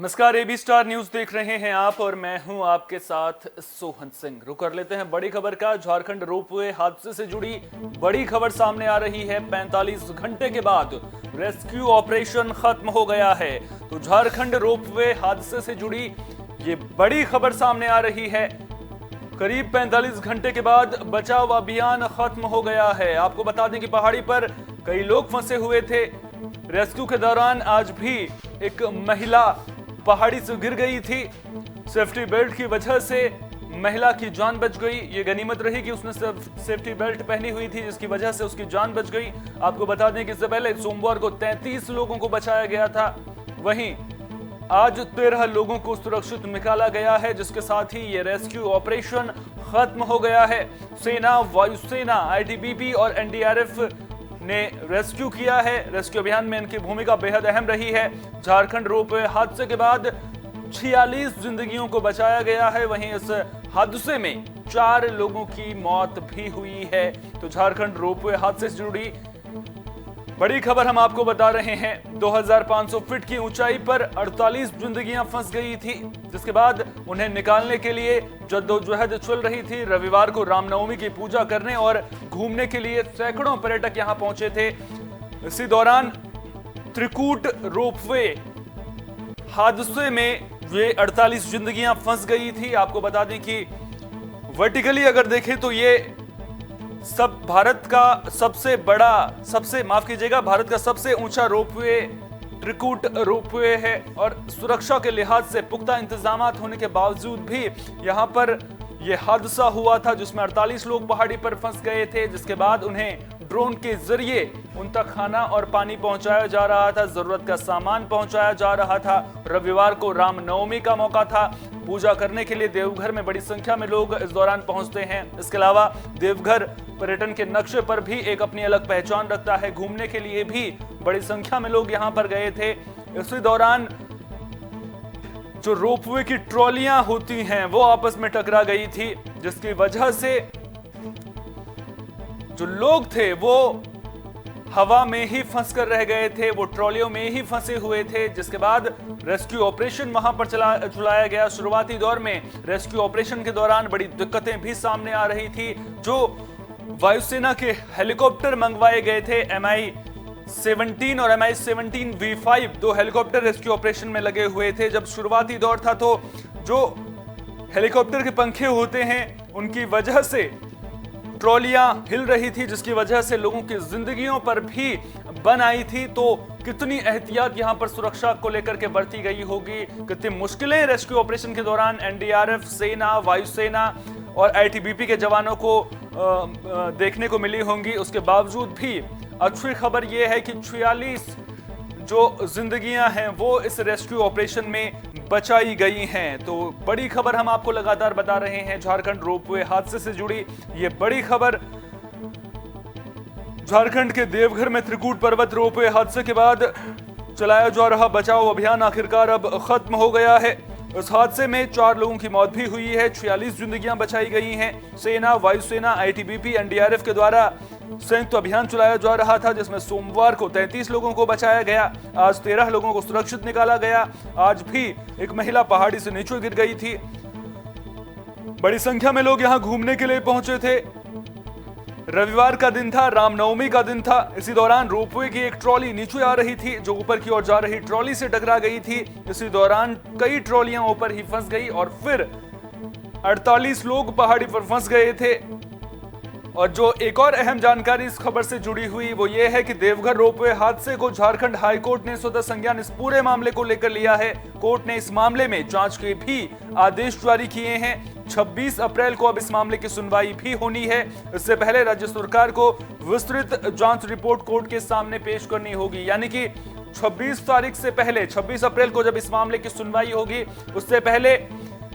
नमस्कार, AB star news देख रहे हैं आप और मैं हूं आपके साथ सोहन सिंह। रुक कर लेते हैं बड़ी खबर का। झारखंड रोपवे हादसे से जुड़ी बड़ी खबर सामने आ रही है। 45 घंटे के बाद रेस्क्यू ऑपरेशन खत्म हो गया है। तो झारखंड रोपवे हादसे से जुड़ी ये बड़ी खबर सामने आ रही है। करीब 45 घंटे के बाद बचाव अभियान खत्म हो गया है। आपको बता दें कि पहाड़ी पर कई लोग फंसे हुए थे। रेस्क्यू के दौरान आज भी एक महिला पहाड़ी से गिर गई थी। सेफ्टी बेल्ट की वजह से महिला की जान बच गई। ये गनीमत रही कि उसने सेफ्टी बेल्ट पहनी हुई थी, जिसकी वजह से उसकी जान बच गई। आपको बता दें कि इससे पहले सोमवार को 33 लोगों को बचाया गया था। वहीं आज 13 लोगों को सुरक्षित निकाला गया है, जिसके साथ ही ये रेस्क्यू ऑपरेशन खत्म हो गया है। सेना, वायुसेना, आईटीबीपी और एनडीआरएफ ने रेस्क्यू किया है। रेस्क्यू अभियान में इनकी भूमिका बेहद अहम रही है। झारखंड रोपवे हादसे के बाद 46 जिंदगियों को बचाया गया है। वहीं इस हादसे में 4 लोगों की मौत भी हुई है। तो झारखंड रोपवे हादसे से जुड़ी बड़ी खबर हम आपको बता रहे हैं। 2500 फीट की ऊंचाई पर 48 जिंदगियां फंस गई थी, जिसके बाद उन्हें निकालने के लिए जद्दोजहद चल रही थी। रविवार को रामनवमी की पूजा करने और घूमने के लिए सैकड़ों पर्यटक यहां पहुंचे थे। इसी दौरान त्रिकूट रोपवे हादसे में ये 48 जिंदगियां फंस गई थी। आपको बता दें कि वर्टिकली अगर देखें तो ये भारत का सबसे ऊंचा रोपवे त्रिकूट रोपवे है। और सुरक्षा के लिहाज से पुख्ता इंतजाम होने के बावजूद भी यहां पर यह हादसा हुआ था, जिसमें 48 लोग पहाड़ी पर फंस गए थे। जिसके बाद उन्हें ड्रोन के जरिए उन तक खाना और पानी पहुंचाया जा रहा था, जरूरत का सामान पहुंचाया जा रहा था। रविवार को रामनवमी का मौका था। पूजा करने के लिए देवघर में बड़ी संख्या में लोग इस दौरान पहुंचते हैं। इसके अलावा देवघर पर्यटन के नक्शे पर भी एक अपनी अलग पहचान रखता है। घूमने के लिए भी बड़ी संख्या में लोग यहां पर गए थे। इसी दौरान जो रोपवे की ट्रॉलियां होती हैं वो आपस में टकरा गई थी, जिसकी वजह से जो लोग थे वो हवा में ही फंस कर रह गए थे। वो ट्रॉलियों में ही फंसे हुए थे, जिसके बाद रेस्क्यू ऑपरेशन वहां पर चलाया गया। शुरुआती दौर में रेस्क्यू ऑपरेशन के दौरान बड़ी दिक्कतें भी सामने आ रही थी। जो वायुसेना के हेलीकॉप्टर मंगवाए गए थे, MI-17 और MI-17V5 दो हेलीकॉप्टर रेस्क्यू ऑपरेशन में लगे हुए थे। जब शुरुआती दौर था तो जो हेलीकॉप्टर के पंखे होते हैं उनकी वजह से ट्रॉलियां हिल रही थी, जिसकी वजह से लोगों की जिंदगियों पर भी बन आई थी। तो कितनी एहतियात यहां पर सुरक्षा को लेकर के बरती गई होगी, कितनी मुश्किलें रेस्क्यू ऑपरेशन के दौरान एनडीआरएफ, सेना, वायुसेना और आईटीबीपी के जवानों को देखने को मिली होंगी। उसके बावजूद भी अच्छी खबर यह है कि 46 जो जिंदगियां हैं वो इस रेस्क्यू ऑपरेशन में बचाई गई हैं। तो बड़ी खबर हम आपको लगातार बता रहे हैं। झारखंड रोपवे हादसे से जुड़ी ये बड़ी खबर। झारखंड के देवघर में त्रिकूट पर्वत रोपवे हादसे के बाद चलाया जा रहा बचाव अभियान आखिरकार अब खत्म हो गया है। इस हादसे में 4 लोगों की मौत भी हुई है, 46 जिंदगियां बचाई गई हैं। सेना, वायुसेना, आईटीबीपी, एनडीआरएफ के द्वारा संयुक्त अभियान चलाया जा रहा था, जिसमें सोमवार को 33 लोगों को बचाया गया। आज 13 लोगों को सुरक्षित निकाला गया। आज भी एक महिला पहाड़ी से नीचे गिर गई थी। बड़ी संख्या में लोग यहां घूमने के लिए पहुंचे थे। रविवार का दिन था, रामनवमी का दिन था। इसी दौरान रोपवे की एक ट्रॉली नीचे आ रही थी, जो ऊपर की ओर जा रही ट्रॉली से टकरा गई थी। इसी दौरान कई ट्रॉलियां ऊपर ही फंस गई और फिर 48 लोग पहाड़ी पर फंस गए थे। और जो एक और अहम जानकारी इस खबर से जुड़ी हुई वो ये है कि देवघर रोपवे हादसे को झारखंड हाई कोर्ट ने स्वतः संज्ञान इस पूरे मामले को लेकर लिया है। कोर्ट ने इस मामले में जांच के भी आदेश जारी किए हैं। 26 अप्रैल को अब इस मामले की सुनवाई भी होनी है। इससे पहले राज्य सरकार को विस्तृत जांच रिपोर्ट कोर्ट के सामने पेश करनी होगी। यानी कि 26 तारीख से पहले, 26 अप्रैल को जब इस मामले की सुनवाई होगी, उससे पहले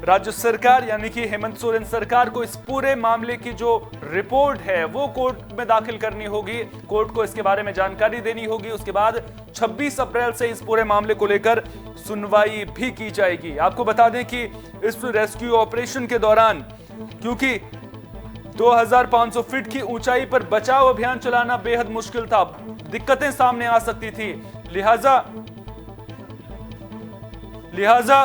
राज्य सरकार यानी कि हेमंत सोरेन सरकार को इस पूरे मामले की जो रिपोर्ट है वो कोर्ट में दाखिल करनी होगी। कोर्ट को इसके बारे में जानकारी देनी होगी। उसके बाद 26 अप्रैल से इस पूरे मामले को लेकर सुनवाई भी की जाएगी। आपको बता दें कि इस रेस्क्यू ऑपरेशन के दौरान क्योंकि 2500 फीट की ऊंचाई पर बचाव अभियान चलाना बेहद मुश्किल था, दिक्कतें सामने आ सकती थी, लिहाजा लिहाजा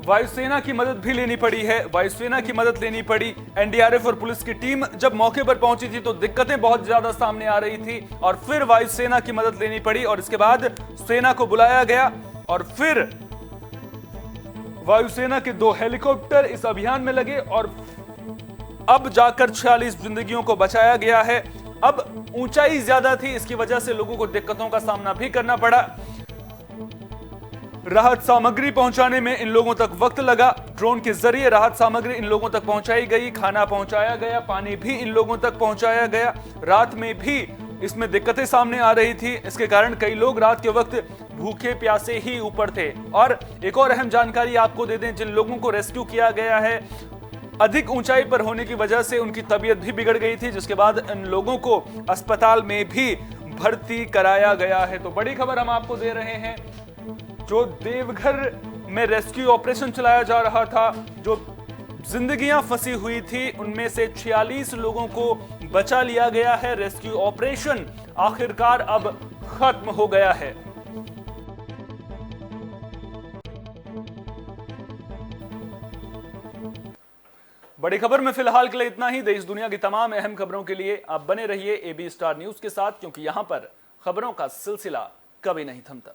वायुसेना की मदद भी लेनी पड़ी है। वायुसेना की मदद लेनी पड़ी। एनडीआरएफ और पुलिस की टीम जब मौके पर पहुंची थी तो दिक्कतें बहुत ज्यादा सामने आ रही थी और फिर वायुसेना की मदद लेनी पड़ी और इसके बाद सेना को बुलाया गया और फिर वायुसेना के 2 हेलीकॉप्टर इस अभियान में लगे और अब जाकर 46 जिंदगियों को बचाया गया है। अब ऊंचाई ज्यादा थी, इसकी वजह से लोगों को दिक्कतों का सामना भी करना पड़ा। राहत सामग्री पहुंचाने में इन लोगों तक वक्त लगा। ड्रोन के जरिए राहत सामग्री इन लोगों तक पहुंचाई गई, खाना पहुंचाया गया, पानी भी इन लोगों तक पहुंचाया गया। रात में भी इसमें दिक्कतें सामने आ रही थी, इसके कारण कई लोग रात के वक्त भूखे प्यासे ही ऊपर थे। और एक और अहम जानकारी आपको दे दें, जिन लोगों को रेस्क्यू किया गया है अधिक ऊंचाई पर होने की वजह से उनकी तबीयत भी बिगड़ गई थी, जिसके बाद इन लोगों को अस्पताल में भी भर्ती कराया गया है। तो बड़ी खबर हम आपको दे रहे हैं, जो देवघर में रेस्क्यू ऑपरेशन चलाया जा रहा था, जो जिंदगियां फंसी हुई थी, उनमें से 46 लोगों को बचा लिया गया है। रेस्क्यू ऑपरेशन आखिरकार अब खत्म हो गया है। बड़ी खबर में फिलहाल के लिए इतना ही। देश दुनिया की तमाम अहम खबरों के लिए आप बने रहिए AB स्टार न्यूज के साथ, क्योंकि यहां पर खबरों का सिलसिला कभी नहीं थमता।